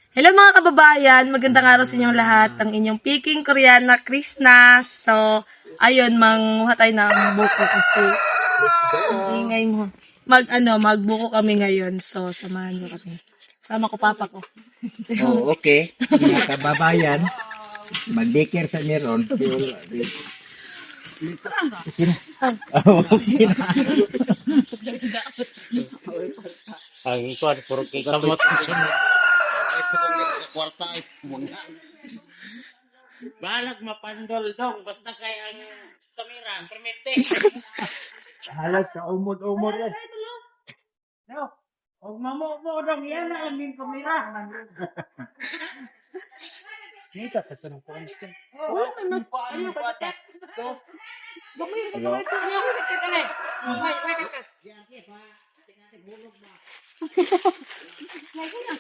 Hello mga kababayan, magandang araw sa inyong lahat. Ang inyong Peking Koreana Krishna. So, ayun, manguha tayo ng buko kasi ingay mo. Magbuko kami ngayon. So, samahan niyo kami. Sama ko papa ko. Oh, okay. Mga kababayan, mag-daycare sa meron. Okay na. Ang ikuan, puro kay kamot. Balag mapandol dong, basta kay ang kamera, permite. Halag sa umod-umod yan. No, og mamubo dong, yan na ang min kamera. Kita sa tanong ko. Wala kay ano pa ta. Gamay ka gamay ko niya ko kita na. May ka.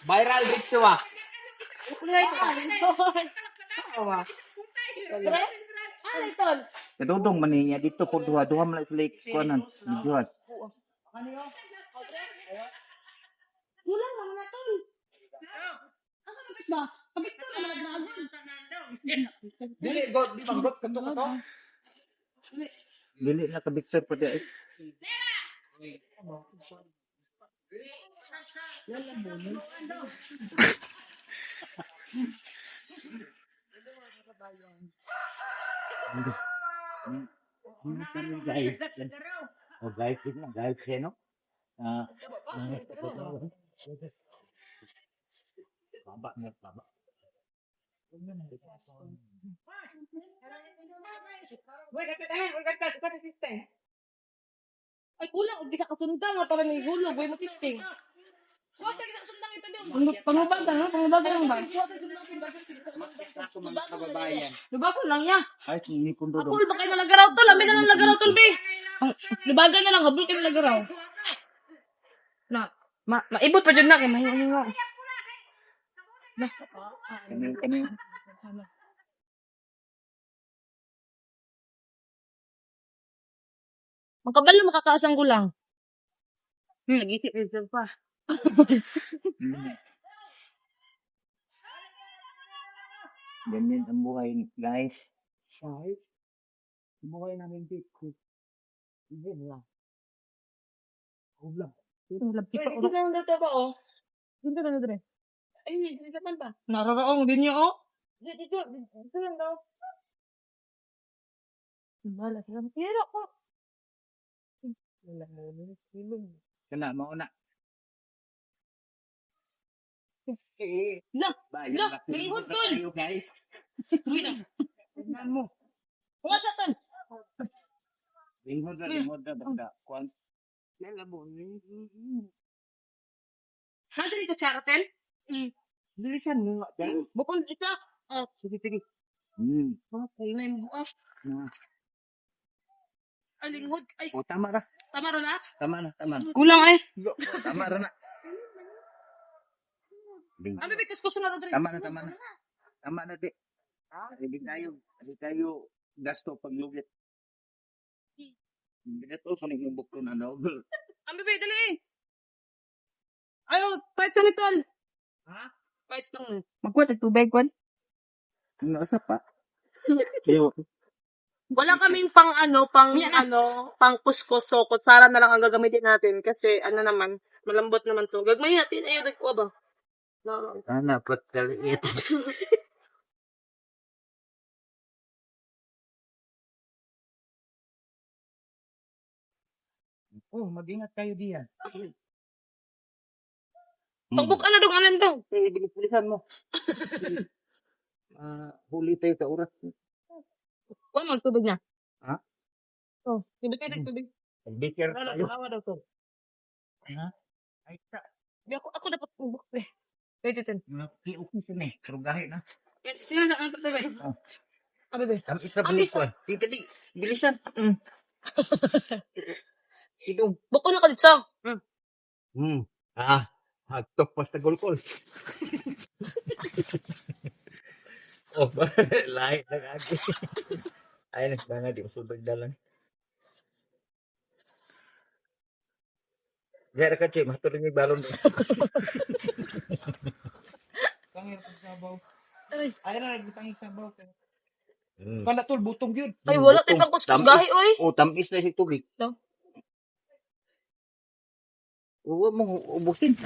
Viral video ah. Kulay ka. Awa. Ay, tol. Kadudong maninya dito po duha-duha man sa lake kuanan. Duha. Wala lang na tol. Ang kapit ba? Kapit ko na naglaban. Dili god di banggot kanto ko to. Dili na ka Victor pa di. Guys. Oh guys, na guys, no? Baba na baba. Ay, kulang. Hindi ka kasundan. Wala pa may hulog. Huwag mo testing. Kuha sa isang sundang ito doon. Pangubagan, no? Pangubagan lang ba? Ako mga kababayan. Lubagan lang niya. Ay kini kundo Apul, baka yung nalagaraw to. Lamin na lang lagaraw to, be. Lubagan na lang. Habol kayo nalagaraw. Maibot pa dyan na. Kaya mahingo. Kani. Magkabalo, makakaasang ko lang. Nag-isip reserve pa. Ganyan ang buhay, guys. Guys. Buhay namin dito. Hindi lang. Ulam. Dito lang dito ba, oh? Dito lang dito. Ay, dito man pa. Nararaong din niyo, oh? Dito lang daw. Malas lang. Pero ko. Wala mo na silong. Kana mao na. Lang! Bayan Lang! na Lihod, na tol! tayo, guys. Uy na. Tingnan mo. Huwag sa tan! Lingod na banda. Kuan. Lala mo. Nasa dito, Charatel? Bilisan mo nga, guys. Bukol ito. Oh, Sige. okay na yung bukas. Alinghod. Ay, O, tama na. tama rin na. Tama na. Kulang ay. Tama na na. Ang bibigas ko sunod na. Tama na. Tama na, di. Hindi tayo gasto paglugit. Hindi na to, panigmubok ko na daw. Ang bibig, dali. Ayaw, fight sa nitol. Ha? Fight lang. Magkuha, tubig, kwan. Nasa pa. Wala kaming pang kuskus. So, kutsara na lang ang gagamitin natin. Kasi, naman, malambot naman to. Gagmay natin, nagkuha ba? No. Sana, pat sa liit. Oh, mag-ingat kayo diyan. Pagbuk na dong alam daw. Bilis-bilisan mo. Huli tayo sa oras. Kuha magtubig niya. Ha? Oh, tubig kayo, tubig. Bigger tayo. Dalawa daw to. Ha? Ay, ta. Di ako dapat tubig. Wait. Okay sila eh. Pero gahi na. Yes, sino sa ang tubig? Abi be. Ang isa bilis. Titali. Bilisan. Idong. Buko na ka dito. Hagtok pa sa golkol. Oh, lahat na kagi. Ay, nagbanga, di masulbag dalan. Zara ka, Che, matulog yung balon. Tangir pag sabaw. Ay, Ay na nagbutang sabaw. Hmm. Kana tol butong yun. ay wala tayo pang kuskus gahi, oy. Oh, tamis na si tubig. No? Huwag mong ubusin.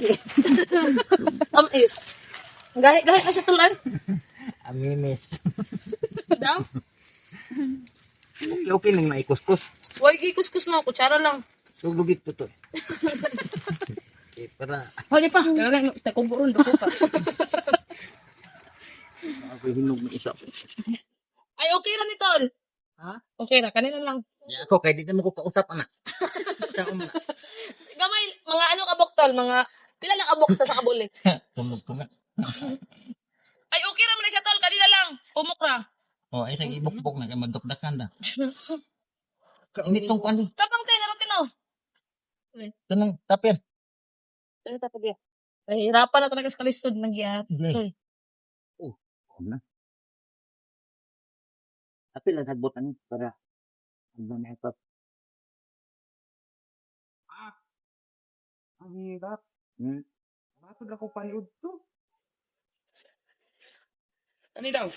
Tamis. Gahi na siya tuloy. Aminis. Daw? Okay lang na ikuskus. Huwag kuskus na, kutsara lang. So, lugit po to. Okay, para Hoy pa. Kaya takuburon do pa. ako hinog ng isa. Ay, okay ra ni Tol. Ha? Okay ra, kanina lang. Ya ako, kaya di na mo ko kausap, anak. Sa uma. Gamay, mga ano kabok Tol, mga pila lang kabok sa kabuli. Tumog ko nga. Ay, okay ra man na siya Tol, kanina lang. Umok ra. Oh, ay, sige, ibukbok na, kaya madukdakan na. Kainit tong kuwan. Tapang tayo, narotin o. Tanang, tapir. Ano tapos yan? Ay, hirapan na talaga sa kalisod ng giyat. Sige. Oh, na. Tapir lang nagbutan para ano na ito. Ang hirap. Hmm. Bakit ako paniud to? Ani daw?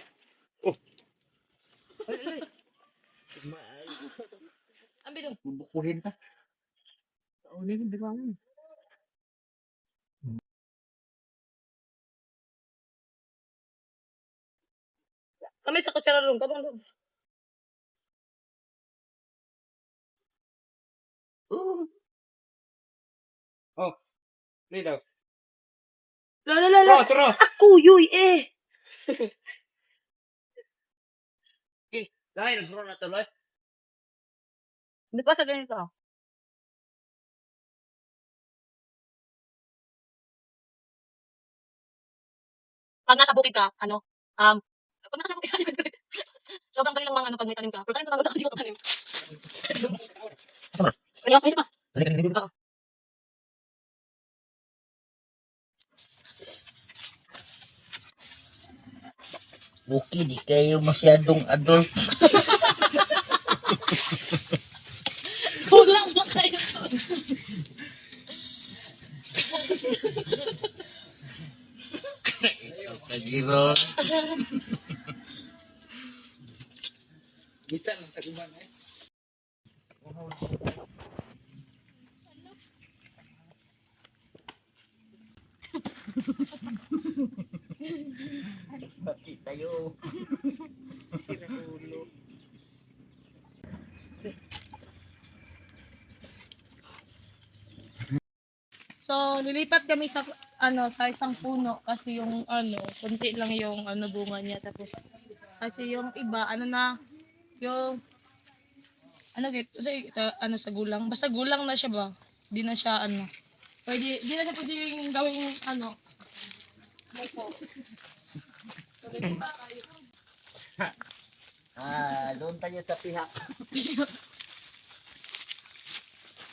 Ambi dong. Bubukuhin ka. Unin di ba? Kami sa kutsara ron, kabang dong. Oh. Ni daw. Lala. Tro. Ako, yuy eh. Dahil nagro na tuloy. Hindi pa sa ganito. Pag nasa bukid ka, pag nasa bukid ka, sobrang dali lang mga pag may tanim ka. Pero tanim ka lang, hindi ko tanim. Kaya, isa pa. Buki, di kayo masyadong adult. Kulang ba kayo? Kagiro. Kita lang taguban eh. Bakit tayo? So, lilipat kami sa sa isang puno kasi yung konti lang yung bunga niya tapos kasi yung iba yung sa gulang. Basta gulang na siya ba? Di na siya Pwede di na siya pwedeng gawing buko. So, lilipat tayo. Doon tayo sa pihak.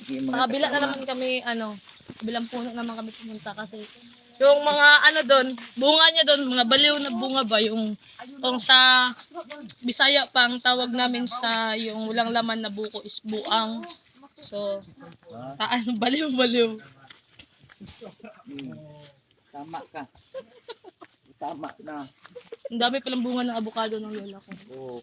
Sa kabila na naman kami, kabilang puno naman kami pumunta kasi yung mga doon, bunga niya doon, mga baliw na bunga ba, yung sa Bisaya pang tawag namin sa yung walang laman na buko is buang. So, baliw-baliw. Tama ka. Tama na. Ang dami palang bunga ng avocado ng lola ko. Oo.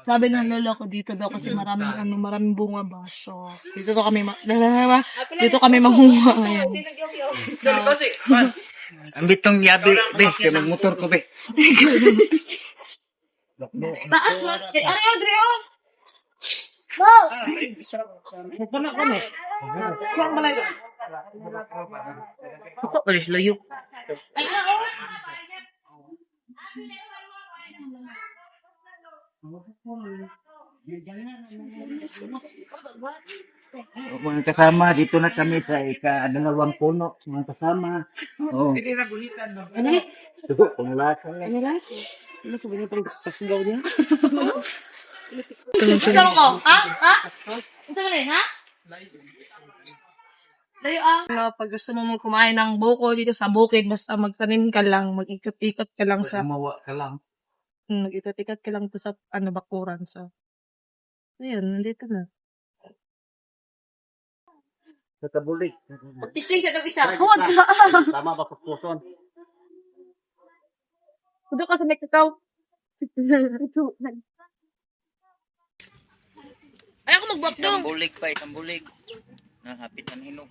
Sabi ng lola ko dito daw kasi maraming bunga ba. So, dito kami mangunga ngayon. Ang bitong yabi, be, kaya magmotor ko, be. Taas na! Ariyo, Drio! Kuwang balay. Ako pa rin layo. Ay, Mga kasama, dito na kami sa ika-dalawang puno. Mga kasama. Oo. Hindi na guhitan no. Sugo, pangulasa nga. Ano ko ba pang pasigaw niya? Saan ko? Ha? Saan mo ha? Layo pag gusto mo kumain ng buko dito sa bukid, basta magtanim ka lang, mag-ikot-ikot ka lang sa, Gumawa ka lang. mag-ikot-ikot ka lang to sa, bakuran. So, ayun, nandito na. Sa tabulik. Mag-tising siya ng isa. Huwag ka. Tama ba pupuson? Huwag ka sa may kakao. Ay, ako mag-bap dong. Tambulig pa, tambulig. Hapit ng hinog.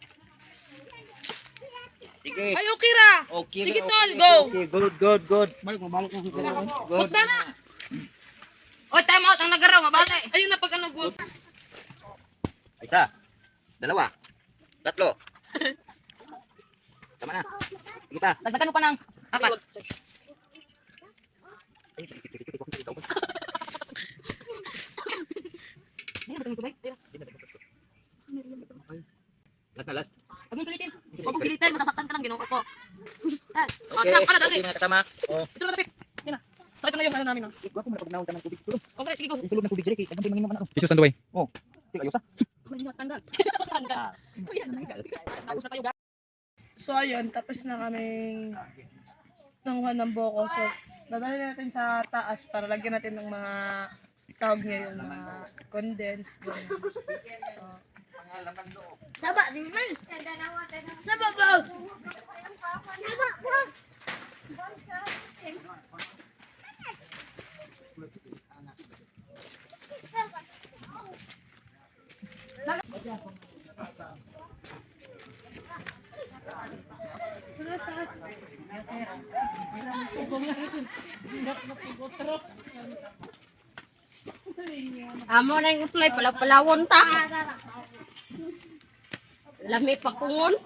Sige. Ay, okay ra. Okay. Sige, na, tol, okay, go. Okay, good, good. Balik mo sa Good. Punta na. Oy, time out. Ang nagaraw. Mabali. Ayun na, pag ano, go. Isa. Dalawa. Tatlo. Tama na. Sige pa. Dagdagan mo pa ng apat. Last. Huwag mong pilitin. Huwag mong pilitin. Masasaktan ka lang. Ginoo ko. Ah, Okay. tara, dali. Okay na kasama. Oh. Ito na, David. Yan na. Sakit na yung ano namin. Ikaw ako manapagnaon ka ng tubig. Tulog. Okay, sige, go. Tulog ng tubig. Sige, kaya mangin naman ako. Jesus stand away. Sige, ayos ah. Tanggal. Tanggal. Tapos na tayo, guys. So, ayun, tapos na kami nanguha ng boko. So, dadali natin sa taas para lagyan natin ng mga sahog niya, yung mga condensed. Ganyan. So, Saba, di man. Saba, bro. Saba, bro. Amo na yung play, palawon ta. Lami pa kungon.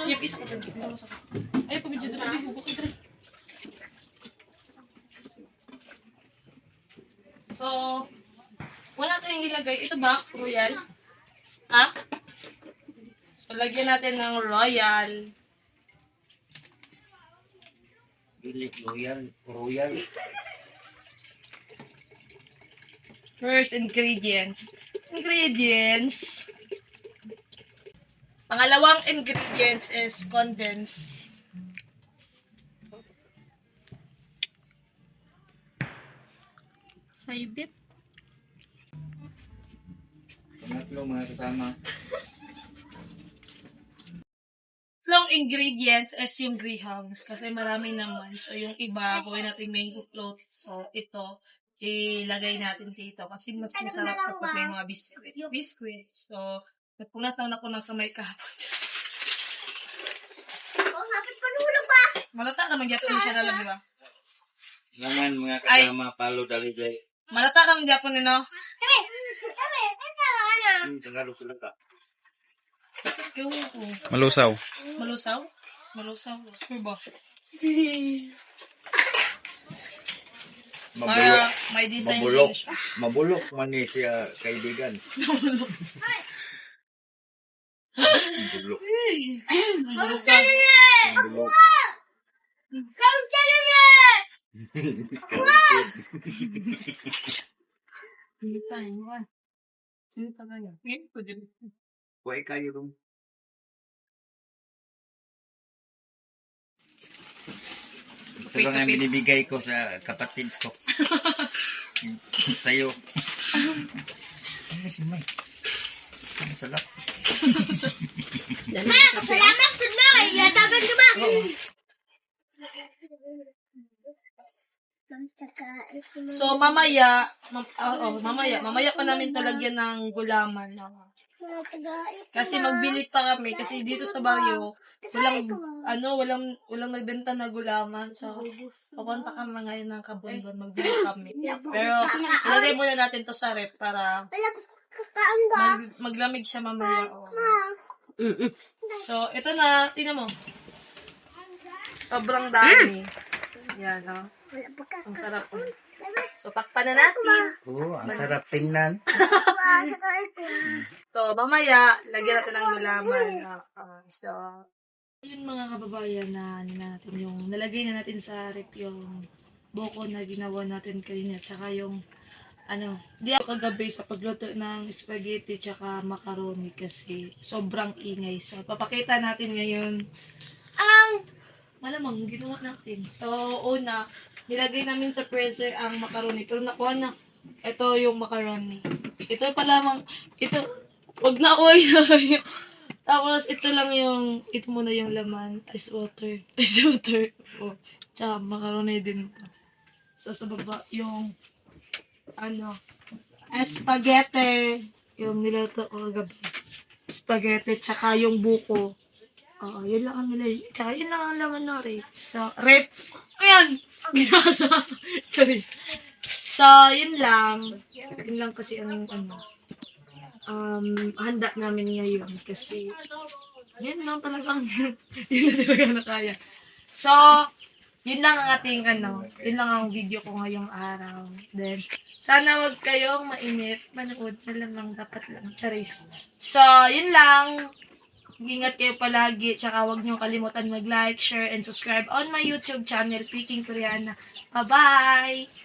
yung isa ko dito. Ay, pabidyo dito. Ay, bubukid rin. So, wala tayong ilagay. Ito ba? Royal? Ha? So, lagyan natin ng royal. Dili, royal. First ingredients. Pangalawang ingredients is condensed. Saibit. Pangatlo mga kasama. Tatlong ingredients is yung greyhounds kasi marami naman. So, yung iba, gawin natin mango float. So, ito, ilagay natin dito kasi mas masarap kapag may mga biscuits. So, nagpunas naman ako ng kamay kahapon. Malata ka magyapon siya na lang, di ba? Naman mga Ay. kasama, palo daligay. Malata ka magyapon nino? Tagalog sila ka. Ewan ko. Malusaw. Malusaw? Malusaw. Sure ba? Para may design Mabulok. din siya. Mabulok man ni siya kaibigan. Mabulok. Mabulok ka. Mabulok. Hindi tayo. Hindi tayo. Hindi ko din. Kuhay kayo dong. Ito lang ang binibigay ko sa kapatid ko. Sa'yo. Ano si May? Ang sarap. Salamat sa mga. Iyatagan ka ba? So, mamaya pa namin talagyan ng gulaman. Kasi magbili pa kami. Kasi dito sa baryo, walang nagbenta na gulaman. So, pupunta kami ngayon ng Kabunbon. Magbili kami. Pero, ilagay muna natin to sa rep para maglamig siya mamaya. Oh. So, ito na. Tingnan mo. Sobrang dami. Yan, oh. Ang sarap. Oh. So, takpan na natin. Oo, ang sarap tingnan. So, mamaya, lagyan natin ng gulaman. So, yun mga kababayan na natin yung nalagay na natin sa rep yung boko na ginawa natin kanina. Tsaka yung di ako kagabi sa pagluto ng spaghetti tsaka macaroni kasi sobrang ingay. So, papakita natin ngayon ang malamang ginawa natin. So, una, nilagay namin sa freezer ang macaroni. Pero nakuha na. Ito yung macaroni. Ito pa lamang, ito, wag na oy. Tapos, ito muna yung laman. Ice water. Ice water. Oh. Tsaka, macaroni din ito. So, sa baba, yung, spaghetti. Yung niluto ko gabi. Spaghetti, tsaka yung buko. Oo, yun lang ang nilay. Tsaka, yun lang ang laman ng rep. So, rep. Ayan! Ginawa sa, charis. So, yun lang. Yun lang kasi ang, handa namin ngayon kasi yun lang talagang yun na talaga na kaya. So, yun lang ang ating yun lang ang video ko ngayong araw. Then, sana wag kayong mainip. Manood na lang dapat lang. Charis. So, yun lang. Ingat kayo palagi. Tsaka wag niyo kalimutan mag-like, share, and subscribe on my YouTube channel, Peking Koreana. Bye-bye!